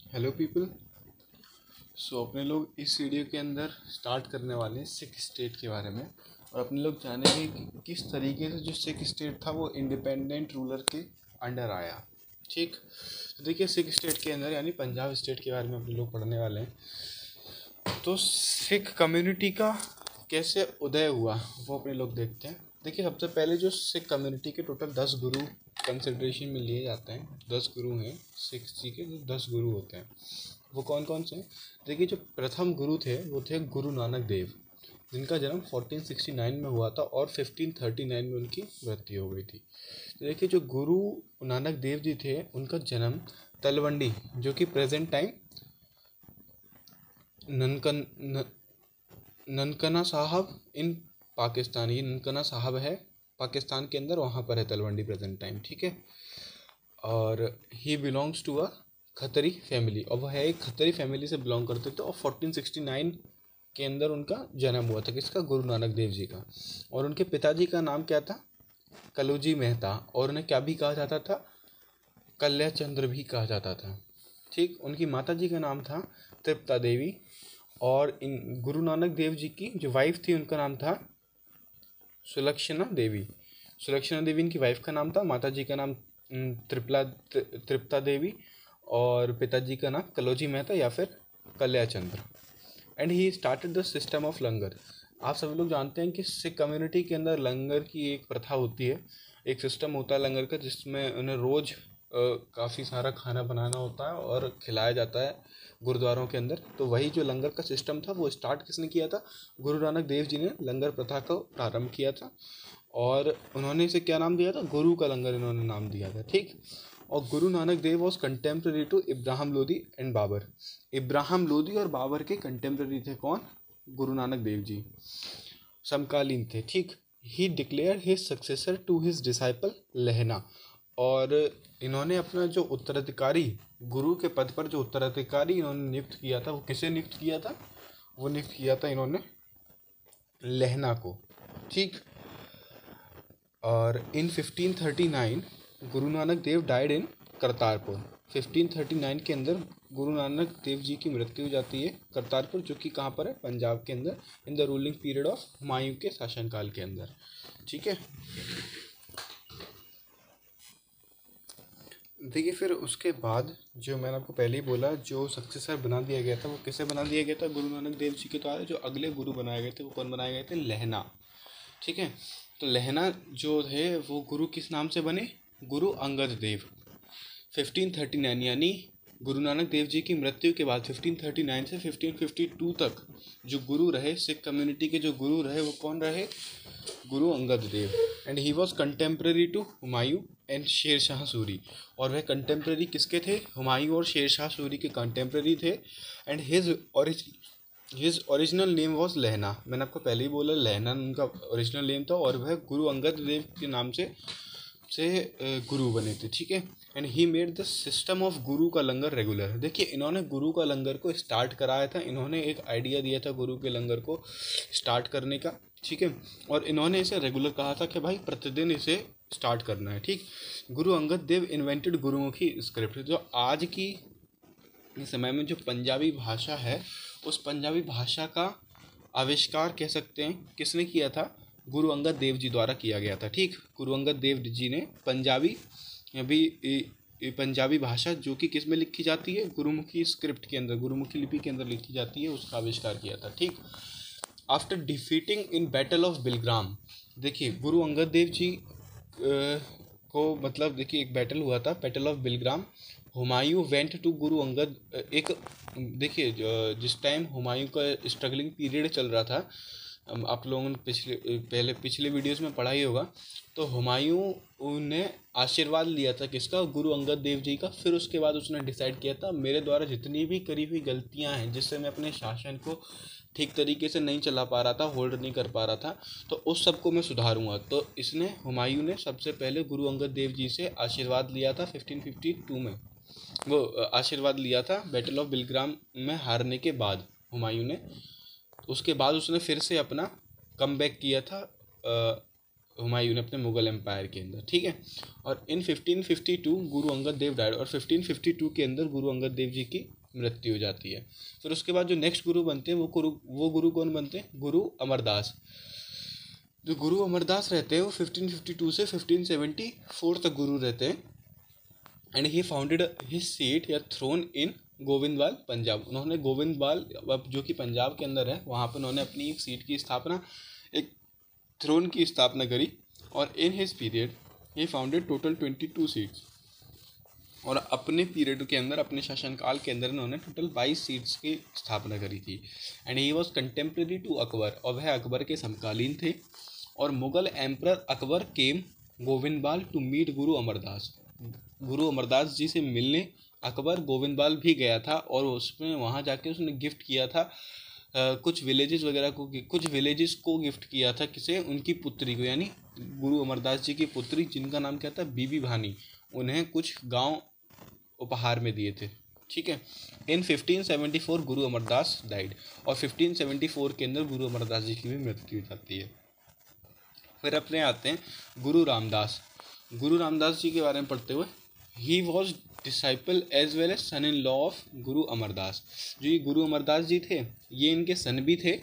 Hello people. अपने लोग इस वीडियो के अंदर स्टार्ट करने वाले हैं सिख स्टेट के बारे में। और अपने लोग जानेंगे कि किस तरीके से जो सिख स्टेट था वो इंडिपेंडेंट रूलर के अंडर आया। ठीक, तो देखिए सिख स्टेट के अंदर यानी पंजाब स्टेट के बारे में अपने लोग पढ़ने वाले हैं। तो सिख कम्युनिटी का कैसे उदय हुआ वो अपने लोग देखते हैं। देखिए सबसे पहले जो सिख कम्युनिटी के टोटल 10 गुरु कंसिडरेशन में लिए जाते हैं। 10 गुरु हैं सिख जी के, जो 10 गुरु होते हैं वो कौन कौन से हैं। देखिए जो प्रथम गुरु थे वो थे गुरु नानक देव, जिनका जन्म 1469 में हुआ था और 1539 में उनकी मृत्यु हो गई थी। तो देखिए जो गुरु नानक देव जी थे उनका जन्म तलवंडी, जो कि प्रेजेंट टाइम ननकन ननकना साहब इन पाकिस्तान, ये ननकना साहब है पाकिस्तान के अंदर, वहाँ पर है तलवंडी प्रेजेंट टाइम। ठीक है, और he belongs to a Khatri family, और वह एक खतरी फैमिली से बिलोंग करते थे। और 1469 के अंदर उनका जन्म हुआ था, किसका, गुरु नानक देव जी का। और उनके पिताजी का नाम क्या था, कलौजी मेहता, और उन्हें क्या भी कहा जाता था, कल्या चंद्र भी कहा जाता था। ठीक, उनकी माता जी का नाम था तृप्ता देवी, और इन गुरु नानक देव जी की जो वाइफ थी उनका नाम था सुलक्षणा देवी। सुलक्षणा देवी इनकी वाइफ का नाम था, माता जी का नाम तृप्ता देवी, और पिताजी का नाम कलौजी मेहता या फिर कल्याचंद्र। And he started the system of langar. आप सभी लोग जानते हैं कि सिख कम्युनिटी के अंदर लंगर की एक प्रथा होती है, एक सिस्टम होता है लंगर का, जिसमें उन्हें रोज़ काफ़ी सारा खाना बनाना होता है और खिलाया जाता है गुरुद्वारों के अंदर। तो वही जो लंगर का सिस्टम था वो स्टार्ट किसने किया था, गुरु नानक देव जी ने लंगर प्रथा को प्रारंभ किया था। और उन्होंने इसे क्या नाम दिया था, गुरु का लंगर इन्होंने नाम दिया था। ठीक, और Guru Nanak Dev was contemporary to Ibrahim Lodi and Babur. Ibrahim Lodi और बाबर के कंटेम्प्रेरी थे कौन, गुरु नानक देव जी, समकालीन थे। ठीक, he declare his successor to his disciple Lehna. और इन्होंने अपना जो उत्तराधिकारी, गुरु के पद पर जो उत्तराधिकारी इन्होंने नियुक्त किया था वो किसे नियुक्त किया था, वो नियुक्त किया था इन्होंने लहना को। ठीक, और इन 1539 गुरु नानक देव डाइड इन करतारपुर। 1539 के अंदर गुरु नानक देव जी की मृत्यु हो जाती है करतारपुर, जो कि कहाँ पर है, पंजाब के अंदर, in the ruling period of Humayun के शासनकाल के अंदर। ठीक है, देखिए फिर उसके बाद जो मैंने आपको पहले ही बोला, जो सक्सेसर बना दिया गया था वो किसे बना दिया गया था, गुरु नानक देव जी के द्वारा। जो अगले गुरु बनाए गए थे वो कौन बनाए गए थे, लहना। ठीक है, तो लहना जो थे वो गुरु किस नाम से बने, गुरु अंगद देव। 1539 यानी गुरु नानक देव जी की मृत्यु के बाद 1539 से 1552 तक जो गुरु रहे सिख कम्युनिटी के, जो गुरु रहे वो कौन रहे, Guru Angad Dev. And he was contemporary to Humayun and Sher Shah Suri. और वह कंटेम्प्रेरी किसके थे, हुमायूं और शेर शाह सूरी के कंटेम्प्रेरी थे। And his original name was लहना। मैंने आपको पहले ही बोला लहना उनका ओरिजिनल नेम था, और वह गुरु अंगद देव के नाम से गुरु बने थे। ठीक है, and he made the system of गुरु का लंगर रेगुलर। देखिए इन्होंने गुरु का लंगर को स्टार्ट कराया था, इन्होंने एक आइडिया दिया था गुरु के लंगर को स्टार्ट करने का। ठीक है, और इन्होंने इसे रेगुलर कहा था कि भाई प्रतिदिन इसे स्टार्ट करना है। ठीक, गुरु अंगद देव इन्वेंटेड गुरुमुखी स्क्रिप्ट। जो आज की समय में जो पंजाबी भाषा है उस पंजाबी भाषा का आविष्कार कह सकते हैं किसने किया था, गुरु अंगद देव जी द्वारा किया गया था। ठीक, गुरु अंगद देव जी ने पंजाबी भाषा जो कि किस में लिखी जाती है, गुरुमुखी स्क्रिप्ट के अंदर, गुरुमुखी लिपि के अंदर लिखी जाती है, उसका आविष्कार किया था। ठीक, after defeating in battle of Bilgram. देखिए गुरु अंगद देव जी को मतलब देखिए एक बैटल हुआ था, battle of Bilgram. Humayun went to Guru Angad. एक देखिए जिस टाइम हुमायूं का स्ट्रगलिंग पीरियड चल रहा था, आप लोगों ने पिछले वीडियोस में पढ़ा ही होगा, तो हुमायूं ने आशीर्वाद लिया था किसका, गुरु अंगद देव जी का। फिर उसके बाद उसने डिसाइड किया था मेरे द्वारा जितनी भी करी हुई गलतियां हैं जिससे मैं अपने शासन को ठीक तरीके से नहीं चला पा रहा था, होल्ड नहीं कर पा रहा था, तो उस सब को मैं सुधारूंगा। तो इसने हुमायूं ने सबसे पहले गुरु अंगद देव जी से आशीर्वाद लिया था 1552 में। वो आशीर्वाद लिया था बैटल ऑफ बिलग्राम में हारने के बाद हुमायूं ने। उसके बाद उसने फिर से अपना कमबैक किया था हुमायूं ने अपने मुगल एम्पायर के अंदर। ठीक है, और इन 1552 गुरु अंगद देव डाइड, और 1552 के अंदर गुरु अंगद देव जी की मृत्यु हो जाती है। फिर उसके बाद जो नेक्स्ट गुरु बनते हैं वो गुरु कौन बनते हैं? गुरु अमरदास। जो गुरु अमरदास रहते हैं वो 1552 से 1574 तक गुरु रहते हैं। And he founded his seat या थ्रोन इन गोविंदवाल पंजाब। उन्होंने गोविंदवाल जो कि पंजाब के अंदर है वहाँ पर उन्होंने अपनी एक सीट की स्थापना, एक थ्रोन की स्थापना करी। और in his period he founded total 22 seats. और अपने पीरियड के अंदर, अपने शासनकाल के अंदर इन्होंने टोटल 22 सीट्स की स्थापना करी थी। And he was contemporary to Akbar, और वह अकबर के समकालीन थे। और Mughal emperor Akbar came Goindwal to meet Guru Amardas. गुरु अमरदास जी से मिलने अकबर गोविंदवाल भी गया था, और उसमें वहाँ जाके उसने गिफ्ट किया था कुछ विलेजेस वगैरह को, कुछ विलेजेस को गिफ्ट किया था। किसे? उनकी पुत्री को, यानी गुरु अमरदास जी की पुत्री जिनका नाम क्या था? बीबी भानी। उन्हें कुछ गांव उपहार में दिए थे। ठीक है। इन 1574 गुरु अमरदास डाइड, और 1574 के अंदर गुरु अमरदास जी की भी मृत्यु हो जाती है। फिर अपने आते हैं गुरु रामदास। गुरु रामदास जी के बारे में पढ़ते हुए, he was disciple as well as son in law of Guru Amardas. जो ये गुरु अमरदास जी थे ये इनके सन भी थे,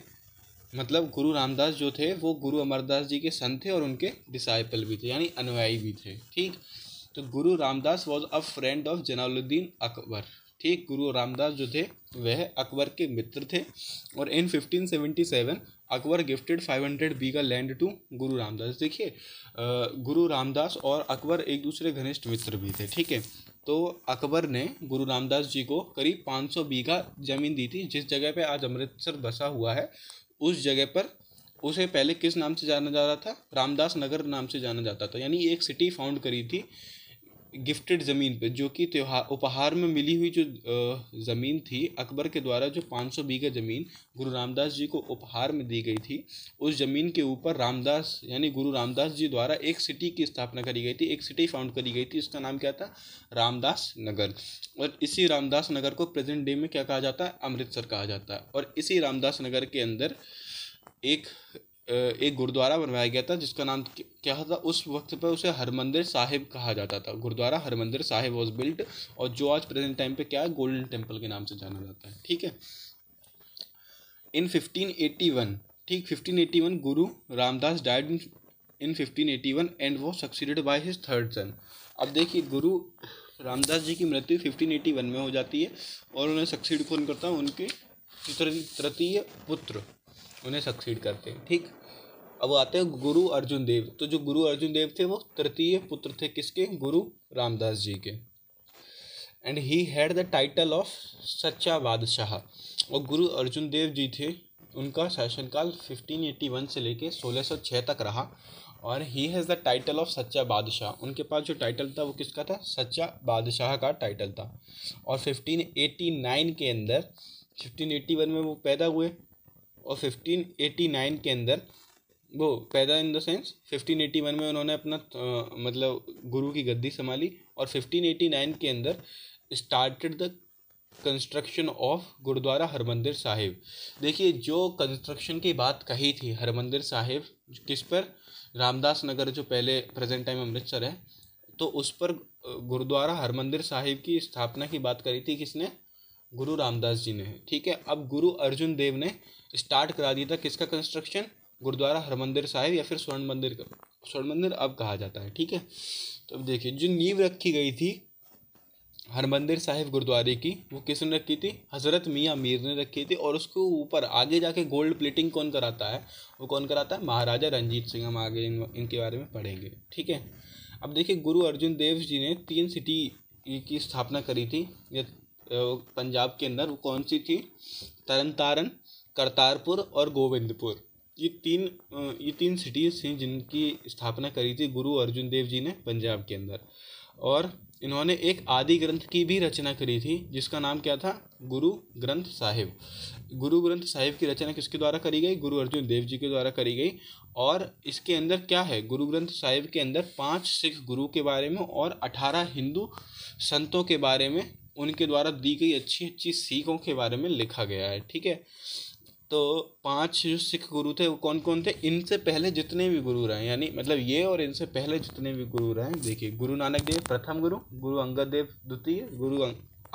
मतलब गुरु रामदास जो थे वो गुरु अमरदास जी के सन थे और उनके डिसाइपल भी थे, यानी अनुयायी भी थे। ठीक। तो गुरु Ramdas was a friend of Jalaluddin Akbar. ठीक। गुरु रामदास जो थे वह अकबर के मित्र थे। और in 1577 Akbar gifted 500 bigha land to Guru Ramdas. देखिए गुरु रामदास और अकबर एक दूसरे घनिष्ठ मित्र भी थे। ठीक है। तो अकबर ने गुरु रामदास जी को करीब 500 बीघा ज़मीन दी थी। जिस जगह पे आज अमृतसर बसा हुआ है उस जगह पर उसे पहले किस नाम से जाना जा रहा था? रामदास नगर नाम से जाना जाता था। यानी एक सिटी फाउंड करी थी गिफ्टेड ज़मीन पे, जो कि त्योहार उपहार में मिली हुई जो ज़मीन थी अकबर के द्वारा, जो 500 बीघा ज़मीन गुरु रामदास जी को उपहार में दी गई थी, उस ज़मीन के ऊपर रामदास यानी गुरु रामदास जी द्वारा एक सिटी की स्थापना करी गई थी, एक सिटी फाउंड करी गई थी। इसका नाम क्या था? रामदास नगर। और इसी रामदास नगर को प्रेजेंट डे में क्या कहा जाता है? अमृतसर कहा जाता है। और इसी रामदास नगर के अंदर एक गुरुद्वारा बनवाया गया था जिसका नाम क्या था? उस वक्त पर उसे हरमंदिर साहिब कहा जाता था। गुरुद्वारा हरमंदिर साहिब वॉज बिल्ट, और जो आज प्रेजेंट टाइम पे क्या है? गोल्डन टेम्पल के नाम से जाना जाता है। ठीक है। इन 1581, ठीक 1581 गुरु रामदास डाइड इन 1581 एंड वो सक्सीडेड बाय हिज थर्ड सन। अब देखिए गुरु रामदास जी की मृत्यु 1581 में हो जाती है और उन्हें सक्सीड कौन करता है? उनके तृतीय पुत्र उन्हें सक्सीड करते हैं। ठीक। अब आते हैं गुरु अर्जुन देव। तो जो गुरु अर्जुन देव थे वो तृतीय पुत्र थे किसके? गुरु रामदास जी के। And he had the title of सच्चा बादशाह। और गुरु अर्जुन देव जी थे, उनका शासनकाल 1581 से लेके 1606 तक रहा। और he has the title of सच्चा बादशाह। उनके पास जो टाइटल था वो किसका था? सच्चा बादशाह का टाइटल था। और 1589 के अंदर, 1581 में वो पैदा हुए और 1589 के अंदर वो पैदा इन द सेंस 1581 में उन्होंने अपना मतलब गुरु की गद्दी संभाली। और 1589 के अंदर started the construction of gurudwara Harmandir Sahib. देखिए जो कंस्ट्रक्शन की बात कही थी हरमंदिर साहिब किस पर? रामदास नगर जो पहले प्रेजेंट टाइम अमृतसर है, तो उस पर गुरुद्वारा हरमंदिर साहिब की स्थापना की बात करी थी किसने? गुरु रामदास जी ने। ठीक है। अब गुरु अर्जुन देव ने स्टार्ट करा दिया था किसका कंस्ट्रक्शन? गुरुद्वारा हरमंदिर साहिब या फिर स्वर्ण मंदिर का, स्वर्ण मंदिर अब कहा जाता है। ठीक है। तो अब देखिए जो नींव रखी गई थी हरमंदिर साहिब गुरुद्वारे की वो किसने रखी थी? हज़रत मियाँ मीर ने रखी थी। और उसके ऊपर आगे जाके गोल्ड प्लेटिंग कौन कराता है? वो कौन कराता है? महाराजा रंजीत सिंह। हम आगे इनके बारे में पढ़ेंगे। ठीक है। अब देखिए गुरु अर्जुन देव जी ने 3 सिटी की स्थापना करी थी पंजाब के अंदर। वो कौन सी थी? तरन तारण, करतारपुर और गोविंदपुर। ये तीन सिटीज़ थी जिनकी स्थापना करी थी गुरु अर्जुन देव जी ने पंजाब के अंदर। और इन्होंने एक आदि ग्रंथ की भी रचना करी थी जिसका नाम क्या था? गुरु ग्रंथ साहिब। गुरु ग्रंथ साहिब की रचना किसके द्वारा करी गई? गुरु अर्जुन देव जी के द्वारा करी गई। और इसके अंदर क्या है? गुरु ग्रंथ साहिब के अंदर 5 सिख गुरु के बारे में और 18 हिंदू संतों के बारे में, उनके द्वारा दी गई अच्छी अच्छी सीखों के बारे में लिखा गया है। ठीक है। तो 5 जो सिख गुरु थे वो कौन कौन थे? इनसे पहले जितने भी गुरु रहे, यानी मतलब ये और इनसे पहले जितने भी गुरु रहे, देखिए गुरु नानक देव प्रथम गुरु, गुरु अंगद देव द्वितीय, गुरु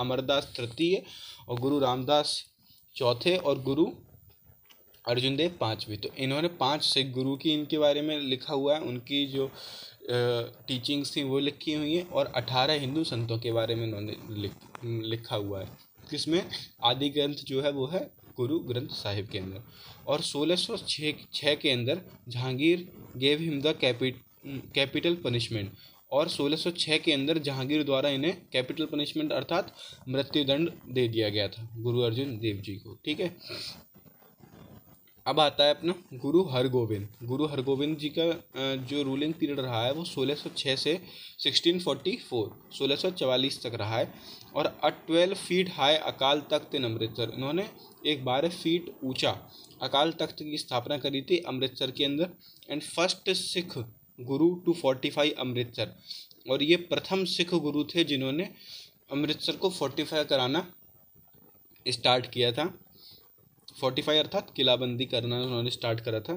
अमरदास तृतीय और गुरु रामदास चौथे और गुरु अर्जुन देव पाँचवीं। तो इन्होंने 5 सिख गुरु की इनके बारे में लिखा हुआ है, उनकी जो टीचिंग्स थी वो लिखी हुई हैं, और 18 हिंदू संतों के बारे में इन्होंने लिखा हुआ है, जिसमें आदि ग्रंथ जो है वो है गुरु ग्रंथ साहिब के अंदर। और 1606 के अंदर Jahangir gave him the capital punishment, और 1606 के अंदर जहांगीर द्वारा इन्हें कैपिटल पनिशमेंट अर्थात मृत्युदंड दे दिया गया था गुरु अर्जुन देव जी को। ठीक है, अब आता है अपना गुरु हरगोविंद। गुरु हरगोविंद जी का जो रूलिंग पीरियड रहा है वो 1606 से 1644 तक रहा है। और 12 फीट हाई अकाल तख्त इन अमृतसर, इन्होंने एक 12 फीट ऊंचा अकाल तख्त की स्थापना करी थी अमृतसर के अंदर। And first Sikh Guru to fortify Amritsar, और ये प्रथम सिख गुरु थे जिन्होंने अमृतसर को फोर्टिफाई कराना स्टार्ट किया था। फोर्टिफाई अर्थात किलाबंदी करना उन्होंने स्टार्ट करा था।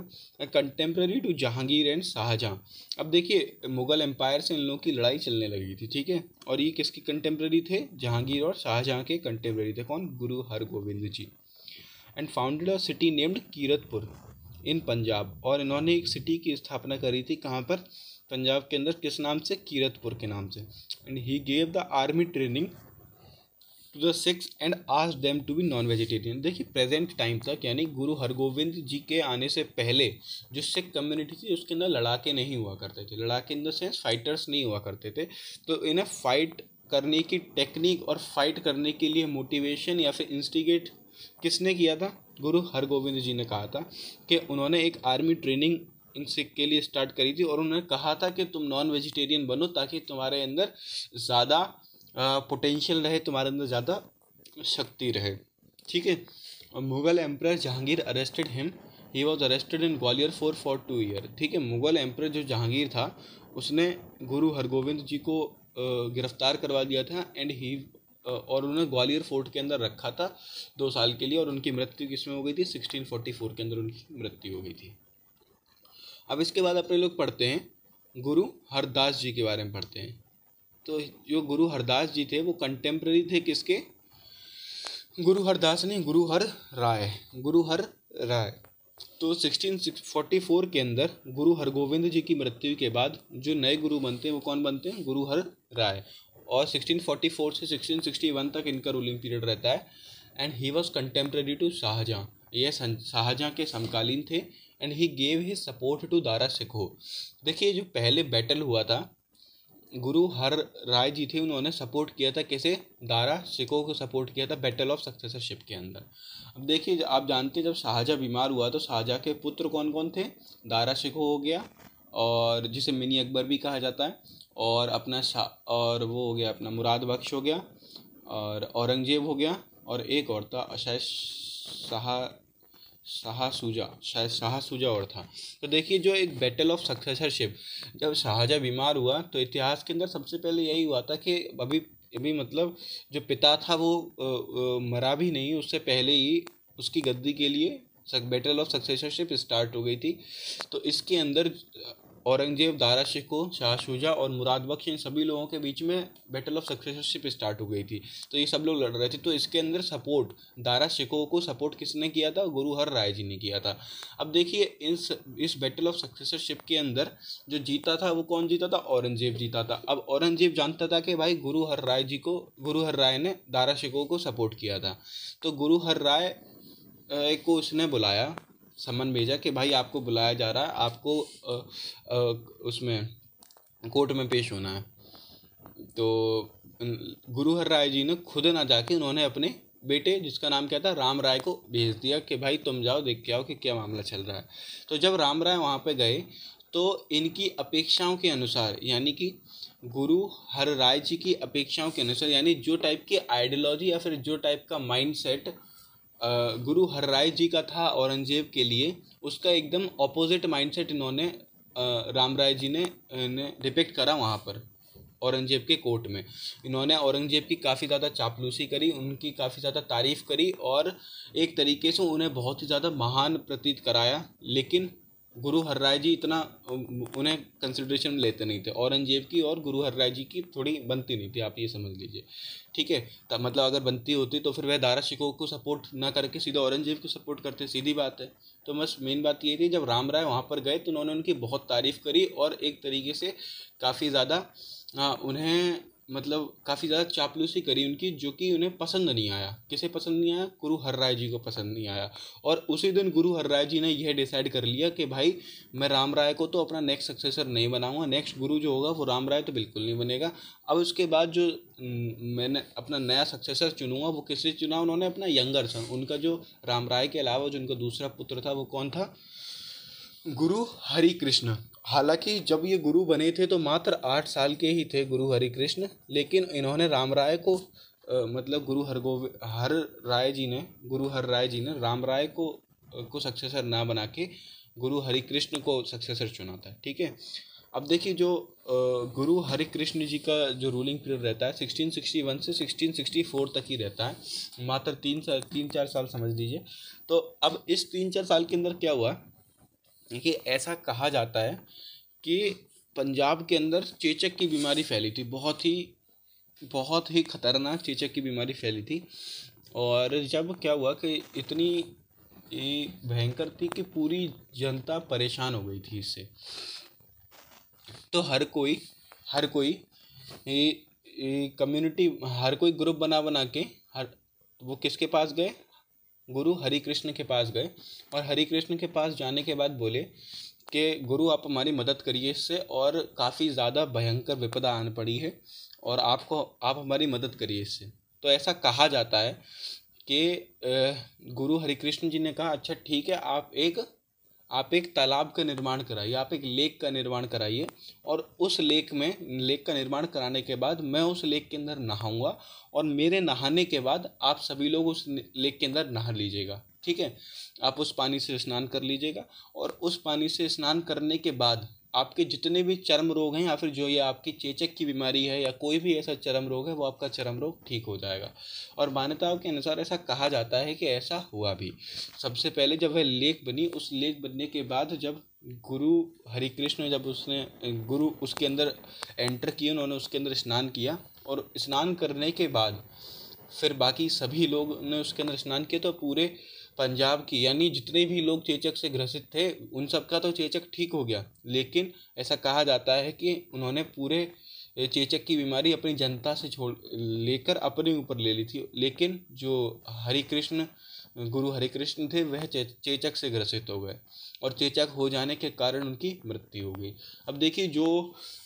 Contemporary to Jahangir and Shahjahan. अब देखिए मुगल एम्पायर से इन लोगों की लड़ाई चलने लगी थी, ठीक है, और ये किसके कंटेम्प्रेरी थे? जहांगीर और शाहजहां के कंटेम्प्रेरी थे। कौन? Guru Hargobind ji. And founded a city named Kiratpur in Punjab, और इन्होंने एक सिटी की स्थापना करी थी कहाँ पर? पंजाब के अंदर। किस नाम से? कीरतपुर के नाम से। And he gave the army training to the Sikhs and asked them to be non vegetarian. देखिए प्रेजेंट टाइम तक, यानी गुरु हरगोविंद जी के आने से पहले जो सिख कम्युनिटी थी उसके अंदर लड़ाके नहीं हुआ करते थे। लड़ाके इन द सेंस फाइटर्स नहीं हुआ करते थे। तो इन्हें फाइट करने की टेक्निक और फाइट करने के लिए मोटिवेशन या फिर इंस्टिगेट किसने किया था? गुरु हरगोविंद जी ने कहा था कि उन्होंने एक आर्मी ट्रेनिंग इन सिख के लिए स्टार्ट करी थी, और उन्होंने कहा था कि तुम नॉन वेजिटेरियन बनो ताकि तुम्हारे अंदर ज़्यादा पोटेंशियल रहे, तुम्हारे अंदर ज़्यादा शक्ति रहे। ठीक है। और Mughal emperor Jahangir arrested him, he was arrested in Gwalior for 2 year. ठीक है, मुगल एम्परर जो जहांगीर था उसने गुरु हरगोविंद जी को गिरफ्तार करवा दिया था। एंड ही और उन्हें ग्वालियर फोर्ट के अंदर रखा था 2 साल के लिए, और उनकी मृत्यु किसमें हो गई थी? 1644 के अंदर उनकी मृत्यु हो गई थी। अब इसके बाद अपने लोग पढ़ते हैं गुरु हरदास जी के बारे में पढ़ते हैं। तो जो गुरु हरदास जी थे वो कंटेम्प्रेरी थे किसके? गुरु हरदास नहीं, गुरु हर राय। गुरु हर राय। तो 1644 के अंदर गुरु हरगोविंद जी की मृत्यु के बाद जो नए गुरु बनते हैं वो कौन बनते हैं? गुरु हर राय। और 1644 से 1661 तक इनका रूलिंग पीरियड रहता है। And he was contemporary to Shahjahan, ये शाहजहां के समकालीन थे। And he gave his support to Dara Shikoh. देखिए जो पहले बैटल हुआ था, गुरु हर राय जी थे, उन्होंने सपोर्ट किया था कैसे? दारा शिकोह को सपोर्ट किया था बैटल ऑफ सक्सेसरशिप के अंदर। अब देखिए आप जानते हैं जब शाहजहां बीमार हुआ तो शाहजहां के पुत्र कौन कौन थे? दारा शिकोह हो गया, और जिसे मिनी अकबर भी कहा जाता है, और अपना और वो हो गया अपना मुराद बख्श हो गया, और औरंगजेब हो गया, और एक और था शायद शाह सूजा और था। तो देखिए जो एक बैटल ऑफ सक्सेसरशिप, जब शाहजहां बीमार हुआ तो इतिहास के अंदर सबसे पहले यही हुआ था कि अभी मतलब जो पिता था वो मरा भी नहीं, उससे पहले ही उसकी गद्दी के लिए बैटल ऑफ सक्सेसरशिप स्टार्ट हो गई थी। तो इसके अंदर औरंगजेब, दारा शिकोह, शाह शुजा और मुराद बख्श, इन सभी लोगों के बीच में बैटल ऑफ सक्सेसरशिप स्टार्ट हो गई थी। तो ये सब लोग लड़ रहे थे। तो इसके अंदर सपोर्ट दारा शिकोह को सपोर्ट किसने किया था? गुरु हर राय जी ने किया था। अब देखिए इस बैटल ऑफ सक्सेसरशिप के अंदर जो जीता था वो कौन जीता था? औरंगजेब जीता था। अब औरंगजेब जानता था कि भाई गुरु हर राय ने दारा शिकोह को सपोर्ट किया था। तो गुरु हर राय को उसने बुलाया, समन भेजा कि भाई आपको बुलाया जा रहा है, आपको उसमें कोर्ट में पेश होना है। तो गुरु हर राय जी ने खुद ना जाके उन्होंने अपने बेटे, जिसका नाम क्या था? राम राय, को भेज दिया कि भाई तुम जाओ देख के आओ कि क्या मामला चल रहा है। तो जब राम राय वहाँ पे गए तो इनकी अपेक्षाओं के अनुसार, यानी कि गुरु हर राय जी की अपेक्षाओं के अनुसार, यानी जो टाइप की आइडियोलॉजी या फिर जो टाइप का माइंडसेट गुरु हर राय जी का था औरंगजेब के लिए, उसका एकदम ऑपोजिट माइंडसेट इन्होंने राम राय जी ने डिपिक्ट करा वहाँ पर औरंगजेब के कोर्ट में। इन्होंने औरंगजेब की काफ़ी ज़्यादा चापलूसी करी, उनकी काफ़ी ज़्यादा तारीफ़ करी, और एक तरीके से उन्हें बहुत ही ज़्यादा महान प्रतीत कराया। लेकिन गुरु हरराय जी इतना उन्हें कंसिडरेशन में लेते नहीं थे। औरंगजेब की और गुरु हरराय जी की थोड़ी बनती नहीं थी, आप ये समझ लीजिए। ठीक है, तब मतलब अगर बनती होती तो फिर वह दारा शिकोह को सपोर्ट ना करके सीधा औरंगजेब को सपोर्ट करते, सीधी बात है। तो बस मेन बात ये थी, जब राम राय वहाँ पर गए तो उन्होंने उनकी बहुत तारीफ़ करी और एक तरीके से काफ़ी ज़्यादा उन्हें मतलब काफ़ी ज़्यादा चापलूसी करी उनकी, जो कि उन्हें पसंद नहीं आया। किसे पसंद नहीं आया? गुरु हरराय जी को पसंद नहीं आया। और उसी दिन गुरु हरराय जी ने यह डिसाइड कर लिया कि भाई मैं राम राय को तो अपना नेक्स्ट सक्सेसर नहीं बनाऊंगा, नेक्स्ट गुरु जो होगा वो राम राय तो बिल्कुल नहीं बनेगा। अब उसके बाद जो मैंने अपना नया सक्सेसर चुनूंगा, वो किसे चुना उन्होंने? अपना यंगर सन, उनका जो राम राय के अलावा जो उनका दूसरा पुत्र था वो कौन था? गुरु हरि कृष्ण। हालांकि जब ये गुरु बने थे तो मात्र 8 साल के ही थे गुरु हरि कृष्ण, लेकिन इन्होंने राम राय को मतलब गुरु हर राय जी ने राम राय को सक्सेसर ना बना के गुरु हरि कृष्ण को सक्सेसर चुना था। ठीक है, अब देखिए जो गुरु हरि कृष्ण जी का जो रूलिंग पीरियड रहता है 1661 से 1664 तक ही रहता है, मात्र 3-4 साल समझ लीजिए। तो अब इस 3-4 साल के अंदर क्या हुआ कि ऐसा कहा जाता है कि पंजाब के अंदर चेचक की बीमारी फैली थी, बहुत ही खतरनाक चेचक की बीमारी फैली थी। और जब क्या हुआ कि इतनी भयंकर थी कि पूरी जनता परेशान हो गई थी इससे। तो हर कोई कम्युनिटी, हर कोई ग्रुप बना बना के हर वो किसके पास गए? गुरु हरि कृष्ण के पास गए। और हरि कृष्ण के पास जाने के बाद बोले कि गुरु आप हमारी मदद करिए इससे, और काफ़ी ज़्यादा भयंकर विपदा आन पड़ी है और आप हमारी मदद करिए इससे। तो ऐसा कहा जाता है कि गुरु हरि कृष्ण जी ने कहा अच्छा ठीक है, आप एक तालाब का निर्माण कराइए, आप एक लेक का निर्माण कराइए, और उस लेक का निर्माण कराने के बाद मैं उस लेक के अंदर नहाऊंगा, और मेरे नहाने के बाद आप सभी लोग उस लेक के अंदर नहा लीजिएगा। ठीक है, आप उस पानी से स्नान कर लीजिएगा, और उस पानी से स्नान करने के बाद आपके जितने भी चर्म रोग हैं, या फिर जो ये आपकी चेचक की बीमारी है या कोई भी ऐसा चर्म रोग है, वो आपका चर्म रोग ठीक हो जाएगा। और मान्यताओं के अनुसार ऐसा कहा जाता है कि ऐसा हुआ भी। सबसे पहले जब वह लेक बनी, उस लेक बनने के बाद जब गुरु हरि कृष्ण गुरु उसके अंदर एंटर किए, उन्होंने उसके अंदर स्नान किया, और स्नान करने के बाद फिर बाकी सभी लोग ने उसके अंदर स्नान किया, तो पूरे पंजाब की यानी जितने भी लोग चेचक से ग्रसित थे उन सब का तो चेचक ठीक हो गया। लेकिन ऐसा कहा जाता है कि उन्होंने पूरे चेचक की बीमारी अपनी जनता से छोड़ लेकर अपने ऊपर ले ली थी। लेकिन जो गुरु हरि कृष्ण थे वह चेचक से ग्रसित हो गए, और चेचक हो जाने के कारण उनकी मृत्यु हो गई। अब देखिए जो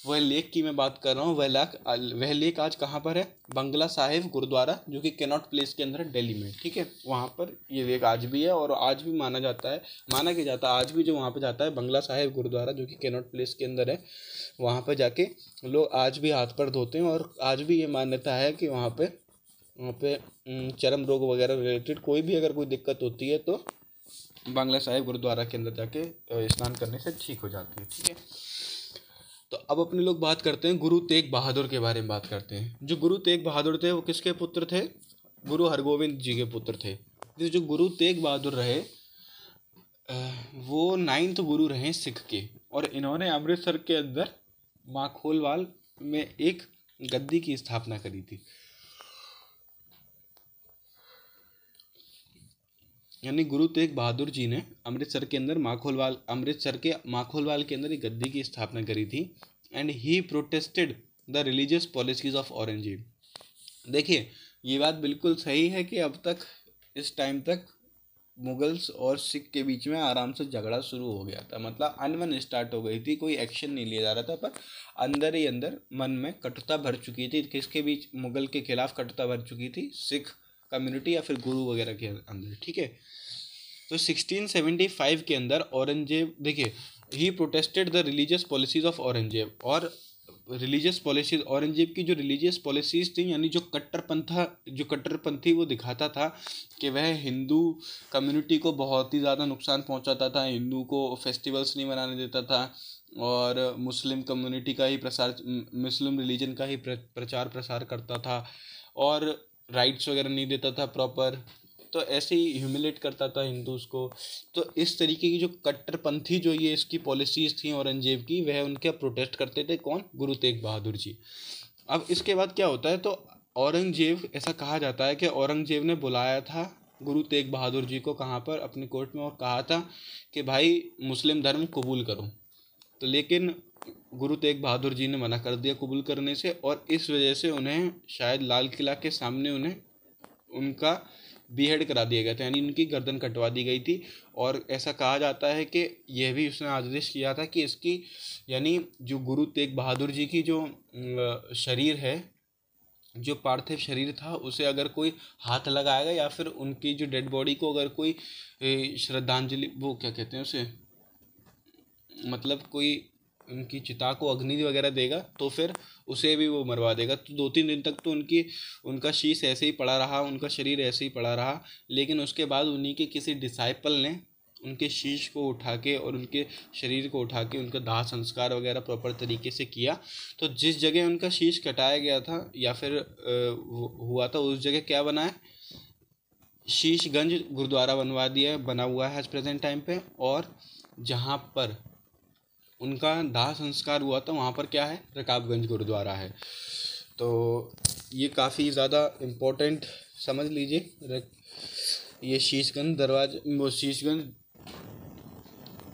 वह लेक की मैं बात कर रहा हूँ, वह लेक आज कहाँ पर है? बंगला साहिब गुरुद्वारा, जो कि कैनॉट प्लेस के अंदर है दिल्ली में। ठीक है, वहाँ पर ये लेक आज भी है, और आज भी माना कि जाता है आज भी जो वहाँ पर जाता है बंगला साहिब गुरुद्वारा, जो कि कैनॉट प्लेस के अंदर है, वहाँ पर जाके लोग आज भी हाथ पैर धोते हैं। और आज भी ये मान्यता है कि वहाँ पे चर्म रोग वगैरह रिलेटेड कोई दिक्कत होती है तो बांग्ला साहिब गुरुद्वारा के अंदर जाके स्नान करने से ठीक हो जाती है। ठीक है, तो अब अपने लोग बात करते हैं गुरु तेग बहादुर के बारे में बात करते हैं। जो गुरु तेग बहादुर थे वो किसके पुत्र थे? गुरु हरगोविंद जी के पुत्र थे। जो गुरु तेग बहादुर रहे वो 9th गुरु रहे सिख के, और इन्होंने अमृतसर के अंदर माखोलवाल में एक गद्दी की स्थापना करी थी। यानी गुरु तेग बहादुर जी ने अमृतसर के माखोलवाल के अंदर एक गद्दी की स्थापना करी थी। And he protested the religious policies of Aurangzeb. देखिए ये बात बिल्कुल सही है कि अब तक इस टाइम तक मुगल्स और सिख के बीच में आराम से झगड़ा शुरू हो गया था, मतलब अनबन स्टार्ट हो गई थी, कोई एक्शन नहीं लिया जा रहा था, पर अंदर ही अंदर मन में कटुता भर चुकी थी। किसके बीच? मुगल के खिलाफ कटुता भर चुकी थी, सिख कम्युनिटी या फिर गुरु वगैरह के अंदर। ठीक है, तो 1675 के अंदर औरंगजेब, देखिए he protested the religious policies of Aurangzeb, और रिलीजियस पॉलिसीज औरंगजेब की जो रिलीजियस पॉलिसीज थी, यानी जो कट्टरपंथी वो दिखाता था कि वह हिंदू कम्युनिटी को बहुत ही ज़्यादा नुकसान पहुंचाता था, हिंदू को फेस्टिवल्स नहीं मनाने देता था, और मुस्लिम कम्युनिटी का ही मुस्लिम रिलीजन का ही प्रचार प्रसार करता था, और राइट्स वगैरह नहीं देता था प्रॉपर, तो ऐसे ही ह्यूमिलेट करता था हिंदूज को। तो इस तरीके की जो कट्टरपंथी जो ये इसकी पॉलिसीज़ थी औरंगजेब की, वह उनके प्रोटेस्ट करते थे कौन, गुरु तेग बहादुर जी। अब इसके बाद क्या होता है, तो औरंगजेब, ऐसा कहा जाता है कि औरंगजेब ने बुलाया था गुरु तेग बहादुर जी को कहाँ पर, अपने कोर्ट में, और कहा था कि भाई मुस्लिम धर्म कबूल करो। तो लेकिन गुरु तेग बहादुर जी ने मना कर दिया कबूल करने से, और इस वजह से उन्हें शायद लाल किला के सामने उन्हें उनका बीहेड करा दिया गया था, यानी उनकी गर्दन कटवा दी गई थी। और ऐसा कहा जाता है कि यह भी उसने आदेश किया था कि इसकी, यानी जो गुरु तेग बहादुर जी की जो शरीर है, जो पार्थिव शरीर था, उसे अगर कोई हाथ लगाएगा या फिर उनकी जो डेड बॉडी को अगर कोई श्रद्धांजलि, वो क्या कहते हैं उसे, मतलब कोई उनकी चिता को अग्नि वगैरह देगा, तो फिर उसे भी वो मरवा देगा। तो 2-3 दिन तक तो उनका शीश ऐसे ही पड़ा रहा, उनका शरीर ऐसे ही पड़ा रहा। लेकिन उसके बाद उन्हीं के किसी डिसाइपल ने उनके शीश को उठा के और उनके शरीर को उठा के उनका दाह संस्कार वगैरह प्रॉपर तरीके से किया। तो जिस जगह उनका शीश कटाया गया था या फिर हुआ था, उस जगह क्या बना है, शीशगंज गुरुद्वारा बना हुआ है आज प्रेजेंट टाइम पे। और जहाँ पर उनका दाह संस्कार हुआ था वहाँ पर क्या है, रकाबगंज गुरुद्वारा है। तो ये काफ़ी ज़्यादा इम्पोर्टेंट समझ लीजिए, ये शीशगंज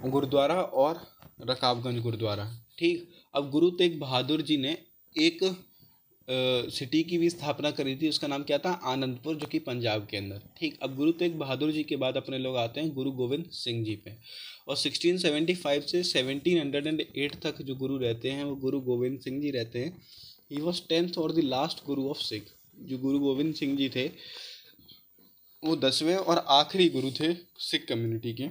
गुरुद्वारा और रकाबगंज गुरुद्वारा। ठीक, अब गुरु तेग बहादुर जी ने एक सिटी की भी स्थापना करी थी, उसका नाम क्या था, आनंदपुर, जो कि पंजाब के अंदर। ठीक, अब गुरु तेग बहादुर जी के बाद अपने लोग आते हैं गुरु गोविंद सिंह जी पे। और 1675 से 1708 तक जो गुरु रहते हैं वो गुरु गोविंद सिंह जी रहते हैं। ही वॉज 10th और the last Guru of Sikh. जो गुरु गोविंद सिंह जी थे वो 10वें और आखिरी गुरु थे सिख कम्युनिटी के।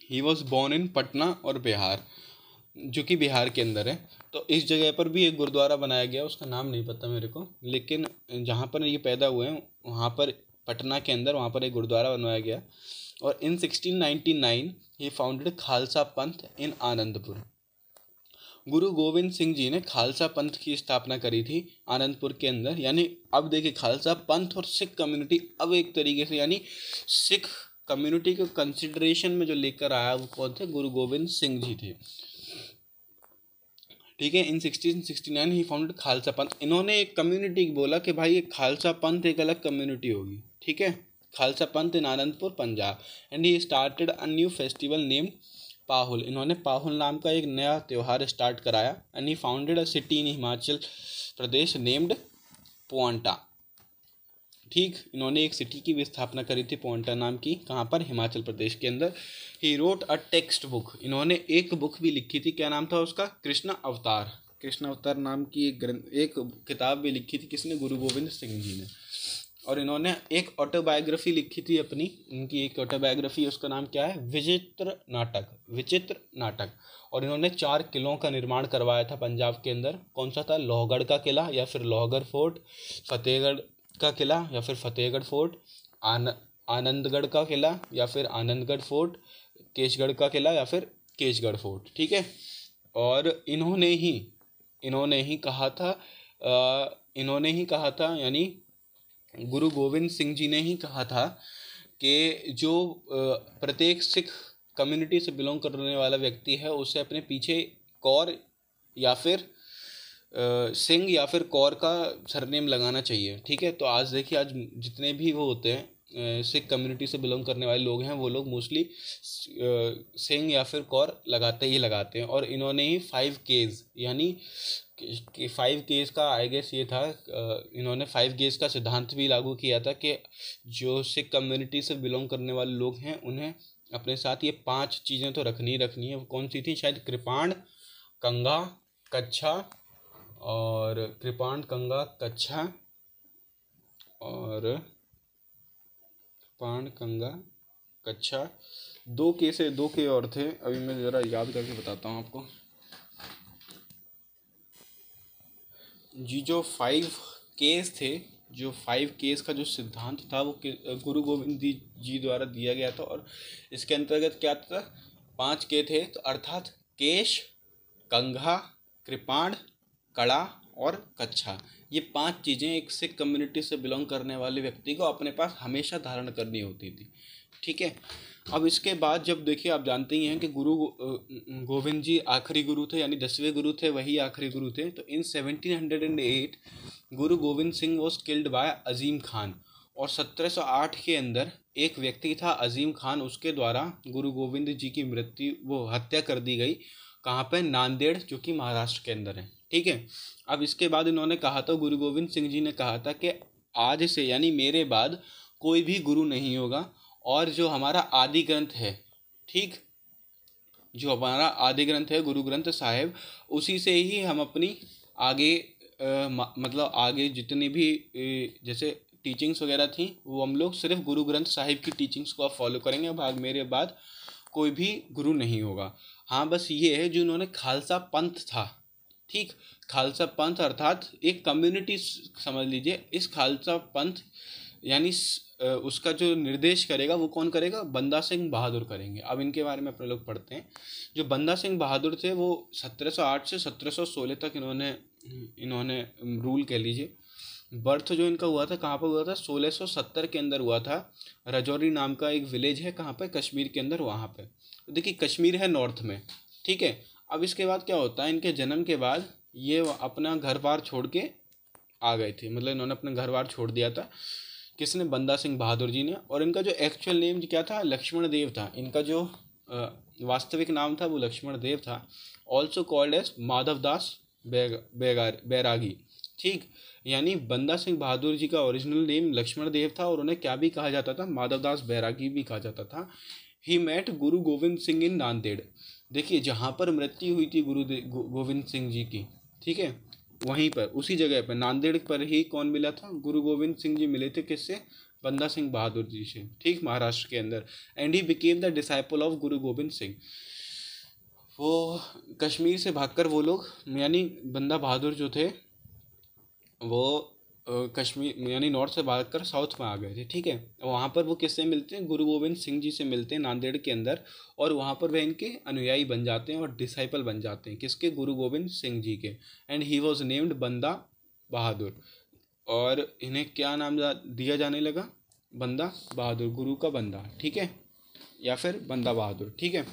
He was born in Patna और बिहार, जो कि बिहार के अंदर है। तो इस जगह पर भी एक गुरुद्वारा बनाया गया, उसका नाम नहीं पता मेरे को, लेकिन जहाँ पर ये पैदा हुए हैं वहाँ पर पटना के अंदर वहाँ पर एक गुरुद्वारा बनवाया गया। और इन 1699 ही फाउंडेड खालसा पंथ इन आनंदपुर। गुरु गोविंद सिंह जी ने खालसा पंथ की स्थापना करी थी आनंदपुर के अंदर। यानी अब देखिए, खालसा पंथ और सिख कम्युनिटी अब एक तरीके से, यानी सिख कम्युनिटी को कंसिडरेशन में जो लेकर आया वो कौन थे, गुरु गोविंद सिंह जी थे। ठीक है, इन 1669 ही फाउंडेड खालसा पंथ। इन्होंने एक कम्युनिटी बोला कि भाई ये खालसा पंथ एक अलग कम्युनिटी होगी। ठीक है, Khalsa Panth in Anandpur Punjab. And he started a new festival named Pahul. इन्होंने पाहुल नाम का एक नया त्यौहार स्टार्ट कराया। And he founded a city in Himachal Pradesh named Paonta. ठीक, इन्होंने एक सिटी की भी स्थापना करी थी पोंटा नाम की, कहाँ पर, हिमाचल प्रदेश के अंदर। He wrote a text book. इन्होंने एक बुक भी लिखी थी, क्या नाम था उसका, कृष्ण अवतार। कृष्ण अवतार नाम की एक किताब भी लिखी थी, किसने, गुरु गोविंद सिंह जी ने। और इन्होंने एक ऑटोबायोग्राफी लिखी थी अपनी, इनकी एक ऑटोबायोग्राफी, उसका नाम क्या है, विचित्र नाटक। और इन्होंने 4 किलों का निर्माण करवाया था पंजाब के अंदर। कौन सा था, लोहगढ़ का किला या फिर लोहगढ़ फोर्ट, फतेहगढ़ का किला या फिर फतेहगढ़ फोर्ट, आनंदगढ़ का किला या फिर आनंदगढ़ फोर्ट, केशगढ़ का किला या फिर केशगढ़ फोर्ट। ठीक है, और इन्होंने ही कहा था, यानी गुरु गोविंद सिंह जी ने ही कहा था कि जो प्रत्येक सिख कम्युनिटी से बिलोंग करने वाला व्यक्ति है उसे अपने पीछे कौर या फिर सिंह या फिर कौर का सरनेम लगाना चाहिए। ठीक है, तो आज देखिए, आज जितने भी वो होते हैं सिख कम्युनिटी से बिलोंग करने वाले लोग हैं, वो लोग मोस्टली सिंह या फिर कौर लगाते हैं। और इन्होंने ही 5 केज, यानी कि 5 केज का आई गेस ये था, इन्होंने 5 केज का सिद्धांत भी लागू किया था कि जो सिख कम्युनिटी से बिलोंग करने वाले लोग हैं उन्हें अपने साथ ये 5 चीज़ें तो रखनी है। वो कौन सी थी, शायद कृपाण, कंघा, कच्छा, और कृपाण, कंघा, कच्छा और कृपाण, कंघा, कच्छा, 2 के और थे, अभी मैं ज़रा याद करके बताता हूँ आपको जी। जो 5 केस थे, जो 5 केस का जो सिद्धांत था वो गुरु गोविंद जी द्वारा दिया गया था। और इसके अंतर्गत क्या था, 5 के थे, तो अर्थात केश, कंघा, कृपाण, कड़ा और कच्छा। ये 5 चीज़ें एक सिख कम्युनिटी से बिलोंग करने वाले व्यक्ति को अपने पास हमेशा धारण करनी होती थी। ठीक है। अब इसके बाद जब देखिए आप जानते ही हैं कि गोविंद जी आखिरी गुरु थे, यानी 10वें गुरु थे, वही आखिरी गुरु थे। तो in 1708 Guru Gobind Singh was killed by Azim Khan, और 1708 के अंदर एक व्यक्ति था अजीम खान, उसके द्वारा गुरु गोविंद जी की हत्या कर दी गई। कहाँ पे? नांदेड़, जो कि महाराष्ट्र के अंदर है। ठीक है। अब इसके बाद इन्होंने कहा था, गुरु गोविंद सिंह जी ने कहा था कि आज से यानी मेरे बाद कोई भी गुरु नहीं होगा, और जो हमारा आदि ग्रंथ है, ठीक, जो हमारा आदि ग्रंथ है गुरु ग्रंथ साहिब, उसी से ही हम अपनी आगे मतलब आगे जितनी भी जैसे टीचिंग्स वगैरह थी वो हम लोग सिर्फ गुरु ग्रंथ साहिब की टीचिंग्स को आप फॉलो करेंगे। भाग मेरे बाद कोई भी गुरु नहीं होगा। हाँ, बस ये है जो इन्होंने खालसा पंथ था, ठीक, खालसा पंथ अर्थात एक कम्युनिटी समझ लीजिए। इस खालसा पंथ यानी उसका जो निर्देश करेगा वो कौन करेगा? बंदा सिंह बहादुर करेंगे। अब इनके बारे में अपने लोग पढ़ते हैं। जो बंदा सिंह बहादुर थे वो 1708 से 1716 तक इन्होंने रूल कह लीजिए। बर्थ जो इनका हुआ था कहाँ पर हुआ था? 1670 के अंदर हुआ था। राजौरी नाम का एक विलेज है, कहाँ पे? कश्मीर के अंदर, वहाँ पे। तो देखिए कश्मीर है नॉर्थ में, ठीक है। अब इसके बाद क्या होता है, इनके जन्म के बाद ये अपना घर बार छोड़ के आ गए थे, मतलब इन्होंने अपना घर बार छोड़ दिया था। किसने? बंदा सिंह बहादुर जी ने। और इनका जो एक्चुअल नेम क्या था? लक्ष्मण देव था। इनका जो वास्तविक नाम था वो लक्ष्मण देव था। Also called as Madhav Das बैरागी, ठीक। यानी बंदा सिंह बहादुर जी का ओरिजिनल नेम लक्ष्मण देव था, और उन्हें क्या भी कहा जाता था? माधव दास बैरागी भी कहा जाता था। ही मेट गुरु गोविंद सिंह इन नांदेड़। देखिए जहाँ पर मृत्यु हुई थी गोविंद सिंह जी की, ठीक है, वहीं पर उसी जगह पर नांदेड़ पर ही कौन मिला था? गुरु गोविंद सिंह जी मिले थे। किससे? बंदा सिंह बहादुर जी से, ठीक, महाराष्ट्र के अंदर। And he became the disciple of गुरु गोविंद सिंह। वो कश्मीर से भागकर वो लोग यानी बंदा बहादुर जो थे वो कश्मीर यानी नॉर्थ से भागकर साउथ में आ गए थे, ठीक है। वहाँ पर वो किससे मिलते हैं? गुरु गोविंद सिंह जी से मिलते हैं नांदेड़ के अंदर, और वहाँ पर वे इनके अनुयायी बन जाते हैं और डिसाइपल बन जाते हैं। किसके? गुरु गोविंद सिंह जी के। एंड ही वॉज नेम्ड बंदा बहादुर, और इन्हें क्या नाम दिया जाने लगा? बंदा बहादुर, गुरु का बंदा, ठीक है, या फिर बंदा बहादुर, ठीक है।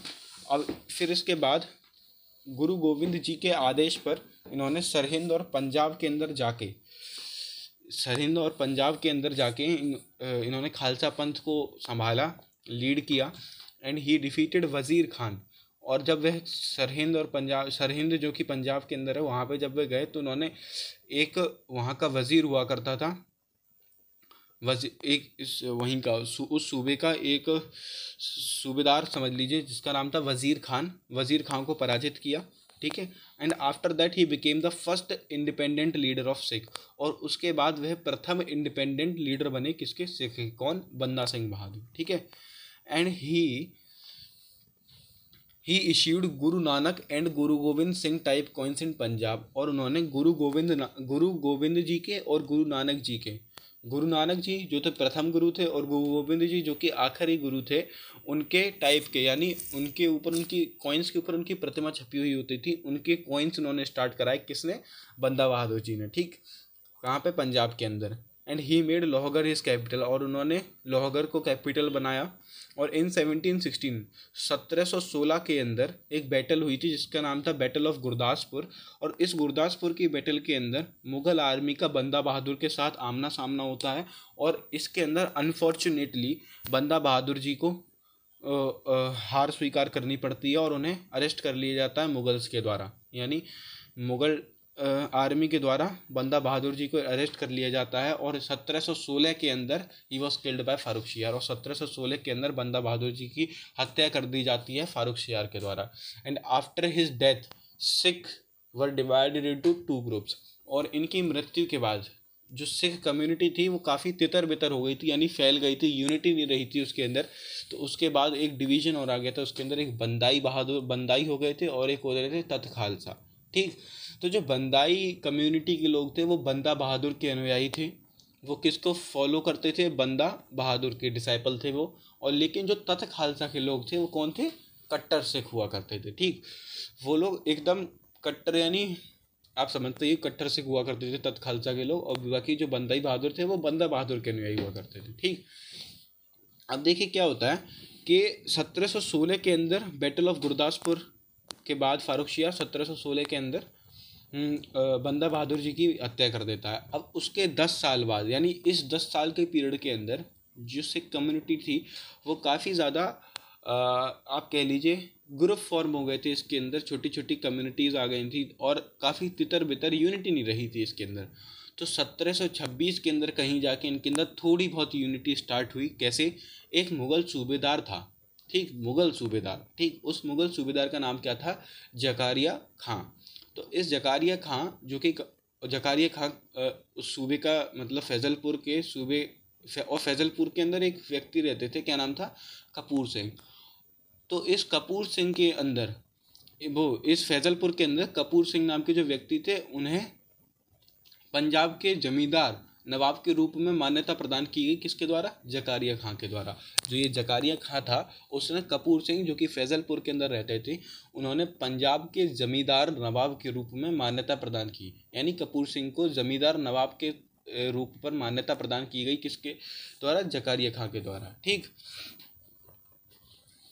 अब फिर इसके बाद गुरु गोविंद जी के आदेश पर इन्होंने सरहिंद और पंजाब के अंदर जाके इन्होंने खालसा पंथ को संभाला, लीड किया। एंड ही डिफीटेड वज़ीर खान। और जब वह सरहिंद जो कि पंजाब के अंदर है, वहाँ पे जब वे गए तो उन्होंने एक वहाँ का वज़ीर हुआ करता था, वहीं का उस सूबे का एक सूबेदार समझ लीजिए, जिसका नाम था वज़ीर खान को पराजित किया, ठीक है। And after that he became the first independent leader of Sikh. और उसके बाद वह प्रथम इंडिपेंडेंट लीडर बने। किसके? सिख के। कौन? बंदा सिंह बहादुर, ठीक है। And he issued Guru Nanak and Guru Gobind Singh type coins in Punjab. और उन्होंने गुरु गोविंद जी के और गुरु नानक जी जो थे प्रथम गुरु थे, और गुरु गोविंद जी जो कि आखिरी गुरु थे, उनके टाइप के यानी उनके ऊपर उनकी कॉइन्स के ऊपर उनकी प्रतिमा छपी हुई होती थी, उनके कॉइन्स उन्होंने स्टार्ट कराए। किसने? बंदा बहादुर जी ने, ठीक। कहाँ पे? पंजाब के अंदर। And he made Lohgarh his capital. और उन्होंने लोहगढ़ को कैपिटल बनाया। और इन 1716 के अंदर एक बैटल हुई थी जिसका नाम था बैटल ऑफ गुरदासपुर। और इस गुरदासपुर की बैटल के अंदर मुग़ल आर्मी का बंदा बहादुर के साथ आमना सामना होता है। और इसके अंदर अनफॉर्चुनेटली बंदा बहादुर जी को हार स्वीकार करनी पड़ती है, और उन्हें अरेस्ट कर लिया जाता है मुगल्स के द्वारा, यानी मुग़ल आर्मी के द्वारा बंदा बहादुर जी को अरेस्ट कर लिया जाता है। और 1716 के अंदर he was killed by Farrukh Siyar. और 1716 के अंदर बंदा बहादुर जी की हत्या कर दी जाती है फारूक शियार के द्वारा। And after his death Sikh were divided into 2 groups. और इनकी मृत्यु के बाद जो सिख कम्युनिटी थी वो काफ़ी तितर बितर हो गई थी, यानी फैल गई थी, यूनिटी नहीं रही थी उसके अंदर। तो उसके बाद एक डिवीज़न और आ गया था, उसके अंदर एक बंदाई हो गए थे, और एक हो रहे थे तत खालसा, ठीक। तो जो बंदाई कम्युनिटी के लोग थे वो बंदा बहादुर के अनुयायी थे, वो किसको फॉलो करते थे? बंदा बहादुर के डिसाइपल थे वो। और लेकिन जो तत खालसा के लोग थे वो कौन थे? कट्टर सिख हुआ करते थे, ठीक। वो लोग एकदम कट्टर यानी आप समझते ही कट्टर सिख हुआ करते थे तत् खालसा के लोग, और बाकी जो बंदाई बहादुर थे वो बंदा बहादुर के अनुयायी हुआ करते थे। ठीक, अब देखिए क्या होता है कि 1716 के अंदर बैटल ऑफ गुरदासपुर के बाद फारूक शिया 1716 के अंदर बंदा बहादुर जी की हत्या कर देता है। अब उसके 10 साल बाद, यानी इस 10 साल के पीरियड के अंदर जो सिख कम्युनिटी थी वो काफ़ी ज़्यादा आप कह लीजिए ग्रुप फॉर्म हो गए थे इसके अंदर, छोटी छोटी कम्युनिटीज़ आ गई थी और काफ़ी तितर बितर यूनिटी नहीं रही थी इसके अंदर। तो 1726 के अंदर कहीं जाके इनके अंदर थोड़ी बहुत यूनिटी स्टार्ट हुई। कैसे? एक मुग़ल सूबेदार था, ठीक, मुग़ल सूबेदार, ठीक, उस मुग़ल सूबेदार का नाम क्या था? जकारिया खां। तो इस जकारिया खां जो कि जकारिया खां उस सूबे का मतलब फैज़लपुर के सूबे, और फैज़लपुर के अंदर एक व्यक्ति रहते थे, क्या नाम था? कपूर सिंह। तो इस कपूर सिंह के अंदर वो इस फैज़लपुर के अंदर कपूर सिंह नाम के जो व्यक्ति थे उन्हें पंजाब के जमींदार नवाब के रूप में मान्यता प्रदान की गई। किसके द्वारा? जकारिया खां के द्वारा। जो ये जकारिया खां था उसने कपूर सिंह जो कि फैज़लपुर के अंदर रहते थे उन्होंने पंजाब के जमींदार नवाब के रूप में मान्यता प्रदान की। यानी कपूर सिंह को जमींदार नवाब के रूप पर मान्यता प्रदान की गई। किसके द्वारा? जकारिया खां के द्वारा। ठीक,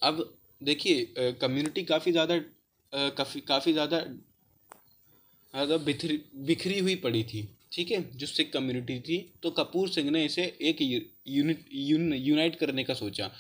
अब देखिए कम्युनिटी काफ़ी ज़्यादा बिखरी हुई पड़ी थी, ठीक है, जो सिख कम्युनिटी थी। तो कपूर सिंह ने इसे एक यूनाइट करने का सोचा।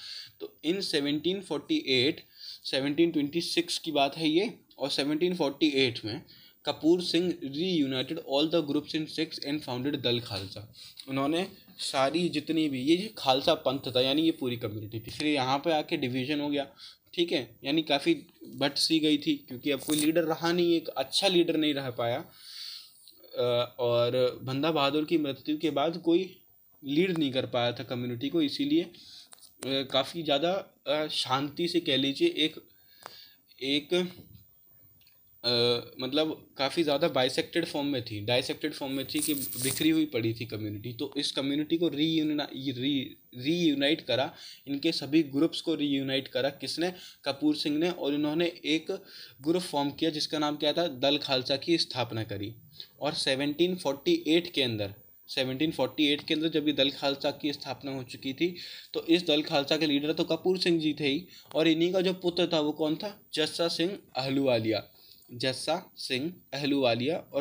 तो इन 1726 की बात है ये, और 1748 में Kapoor Singh reunited all the groups in six and founded दल खालसा। उन्होंने सारी जितनी भी ये जो खालसा पंथ था यानी ये पूरी कम्युनिटी थी, फिर यहाँ पे आके डिवीज़न हो गया, ठीक है, यानी काफ़ी बट सी गई थी क्योंकि अब कोई लीडर रहा नहीं, एक अच्छा लीडर नहीं रह पाया। और बंदा बहादुर की मृत्यु के बाद कोई लीड नहीं कर पाया था कम्युनिटी को, इसीलिए काफ़ी ज़्यादा शांति से कह लीजिए एक मतलब काफ़ी ज़्यादा डाइसेक्टेड फॉर्म में थी कि बिखरी हुई पड़ी थी कम्युनिटी। तो इस कम्युनिटी को रीयूनाइट करा, इनके सभी ग्रुप्स को रीयूनाइट करा। किसने? कपूर सिंह ने। और इन्होंने एक ग्रुप फॉर्म किया जिसका नाम क्या था? दल खालसा की स्थापना करी। और 1748 के अंदर जब ये दल खालसा की स्थापना हो चुकी थी तो इस दल खालसा के लीडर तो कपूर सिंह जी थे ही, और इन्हीं का जो पुत्र था वो कौन था? जस्सा सिंह अहलूवालिया। और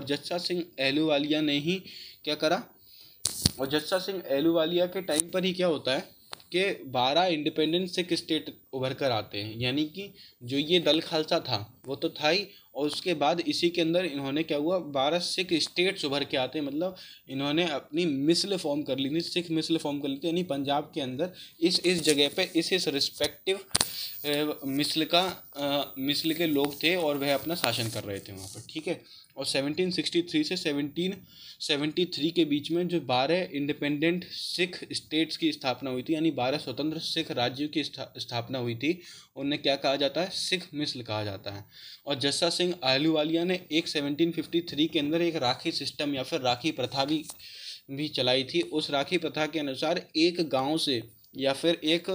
जस्सा सिंह अहलूवालिया ने ही क्या करा? और जस्सा सिंह अहलूवालिया के टाइम पर ही क्या होता है कि 12 इंडिपेंडेंट सिख स्टेट उभर कर आते हैं। यानी कि जो ये दल खालसा था वो तो था ही, और उसके बाद इसी के अंदर इन्होंने क्या हुआ? 12 सिख स्टेट्स उभर के आते हैं। मतलब इन्होंने अपनी मिसल फॉर्म कर ली थी, सिख मिसल फॉर्म कर ली थी। यानी पंजाब के अंदर इस जगह पे इस रिस्पेक्टिव मिसल के लोग थे और वह अपना शासन कर रहे थे वहाँ पर, ठीक है। और 1763 से 1773 के बीच में जो 12 इंडिपेंडेंट सिख स्टेट्स की स्थापना हुई थी, यानी 12 स्वतंत्र सिख राज्यों की स्थापना हुई थी, उन्हें क्या कहा जाता है? सिख मिसल कहा जाता है। और जस्सा सिंह आहलूवालिया ने 1753 के अंदर एक राखी सिस्टम या फिर राखी प्रथा भी चलाई थी। उस राखी प्रथा के अनुसार एक गांव से या फिर एक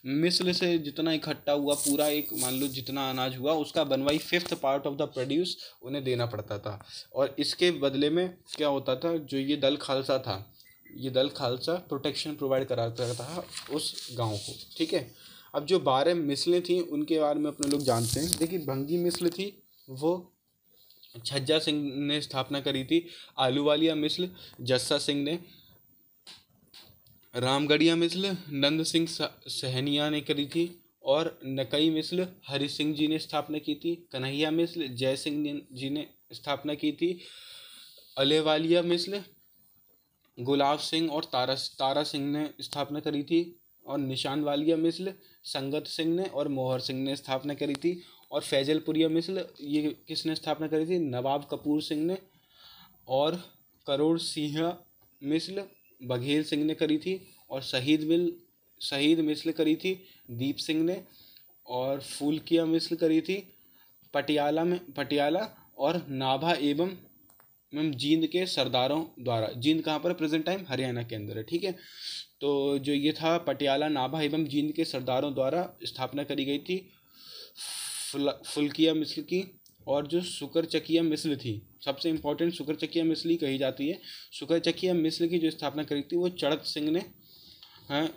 मिस्ल से जितना इकट्ठा हुआ पूरा, एक मान लो जितना अनाज हुआ, उसका बनवाई 5th part of the produce उन्हें देना पड़ता था। और इसके बदले में क्या होता था? जो ये दल खालसा था, ये दल खालसा प्रोटेक्शन प्रोवाइड कराता था उस गांव को, ठीक है। अब जो 12 मिसलें थी उनके बारे में अपने लोग जानते हैं। देखिए भंगी मिसल थी वो छज्जा सिंह ने स्थापना करी थी। आलूवालिया मिसल जस्सा सिंह ने। रामगढ़िया मिसल नंद सिंह सहनिया ने करी थी। और नकई मिसल हरि सिंह जी ने स्थापना की थी। कन्हैया मिसल जय सिंह जी ने स्थापना की थी। अलेवालिया मिसल गुलाब सिंह और तारा सिंह ने स्थापना करी थी। और निशान वालिया मिसल संगत सिंह ने और मोहर सिंह ने स्थापना करी थी। और फैजलपुरिया मिसल ये किसने स्थापना करी थी? नवाब कपूर सिंह ने। और करोड़ सिंह मिसल बघेल सिंह ने करी थी। और शहीद मिसल करी थी दीप सिंह ने। और फूलकिया मिसल करी थी पटियाला और नाभा एवं जींद के सरदारों द्वारा। जींद कहाँ पर? प्रेजेंट टाइम हरियाणा के अंदर है, ठीक है। तो जो ये था पटियाला, नाभा एवं जींद के सरदारों द्वारा स्थापना करी गई थी फुलकिया मिसल की। और जो सुकरचकिया मिस्र थी, सबसे इम्पोर्टेंट सुकरचकिया मिस्र कही जाती है। सुकरचकिया मिस्र की जो स्थापना करी थी वो चड़त सिंह ने। हाँ,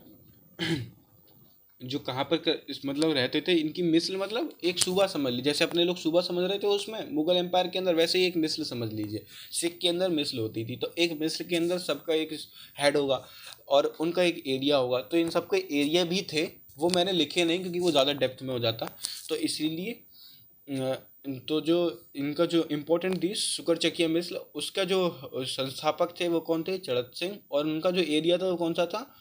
जो कहाँ पर मतलब रहते थे, इनकी मिस्र मतलब एक सूबा समझ लीजिए, जैसे अपने लोग सूबा समझ रहे थे उसमें मुगल एम्पायर के अंदर, वैसे ही एक मिस्र समझ लीजिए। सिख के अंदर मिस्र होती थी, तो एक मिस्र के अंदर सबका एक हेड होगा और उनका एक एरिया होगा। तो इन सबके एरिया भी थे, वो मैंने लिखे नहीं क्योंकि वो ज़्यादा डेप्थ में हो जाता, तो इसीलिए तो जो इनका जो इम्पोर्टेंट डिश सुकरचकिया मिस्र, उसका जो संस्थापक थे वो कौन थे, चड़त सिंह। और उनका जो एरिया था वो कौन सा था,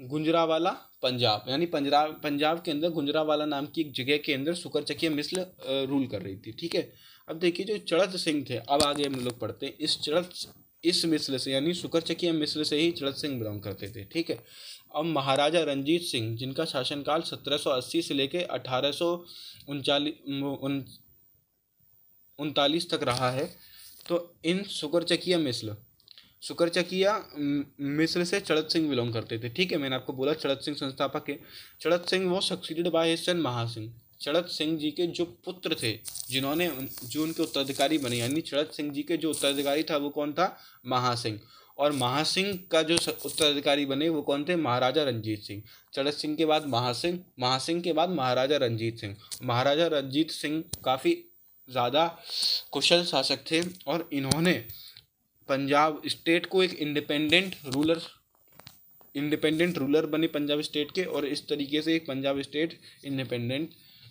गुजरावाला पंजाब, यानी पंजाब, पंजाब के अंदर गुजरावाला नाम की एक जगह के अंदर सुकरचकिया मिस्र रूल कर रही थी। ठीक है, अब देखिए जो चड़त सिंह थे, अब आगे हम लोग पढ़ते हैं इस मिस्र से, यानी सुकरचकिया मिस्र से ही चड़त सिंह बिलोंग करते थे। ठीक है, अब महाराजा रंजीत सिंह, जिनका शासनकाल 1780 से लेके 1839 तक रहा है, तो इन सुकरचकिया मिस्र से चड़त सिंह बिलोंग करते थे। ठीक है, मैंने आपको बोला चड़त सिंह संस्थापक है। चड़त सिंह वो succeeded by his son Mahasingh. Charat Singh ji के जो पुत्र थे, जिन्होंने जो उनके उत्तराधिकारी बने, यानी चड़त सिंह जी के जो उत्तराधिकारी था वो कौन था, महासिंह। और महासिंह का जो उत्तराधिकारी बने वो कौन थे, महाराजा रंजीत सिंह। चड़त सिंह के बाद महासिंह, महासिंह के बाद महाराजा रंजीत सिंह। महाराजा रंजीत सिंह काफ़ी ज़्यादा कुशल शासक थे और इन्होंने पंजाब स्टेट को एक इंडिपेंडेंट रूलर बने पंजाब स्टेट के, और इस तरीके से एक पंजाब स्टेट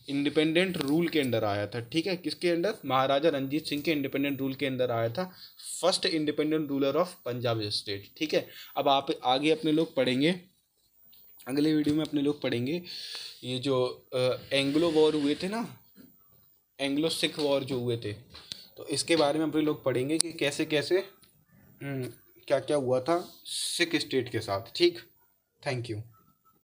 इंडिपेंडेंट रूल के अंदर आया था। ठीक है, किसके अंडर, महाराजा रंजीत सिंह के इंडिपेंडेंट रूल के अंदर आया था, first independent ruler of Punjab state. ठीक है, अब आप आगे अपने लोग पढ़ेंगे, अगले वीडियो में अपने लोग पढ़ेंगे ये जो एंग्लो वॉर हुए थे ना, एंग्लो सिख वॉर जो हुए थे, तो इसके बारे में अपने लोग पढ़ेंगे कि कैसे कैसे क्या क्या हुआ था सिख स्टेट के साथ। ठीक, थैंक यू।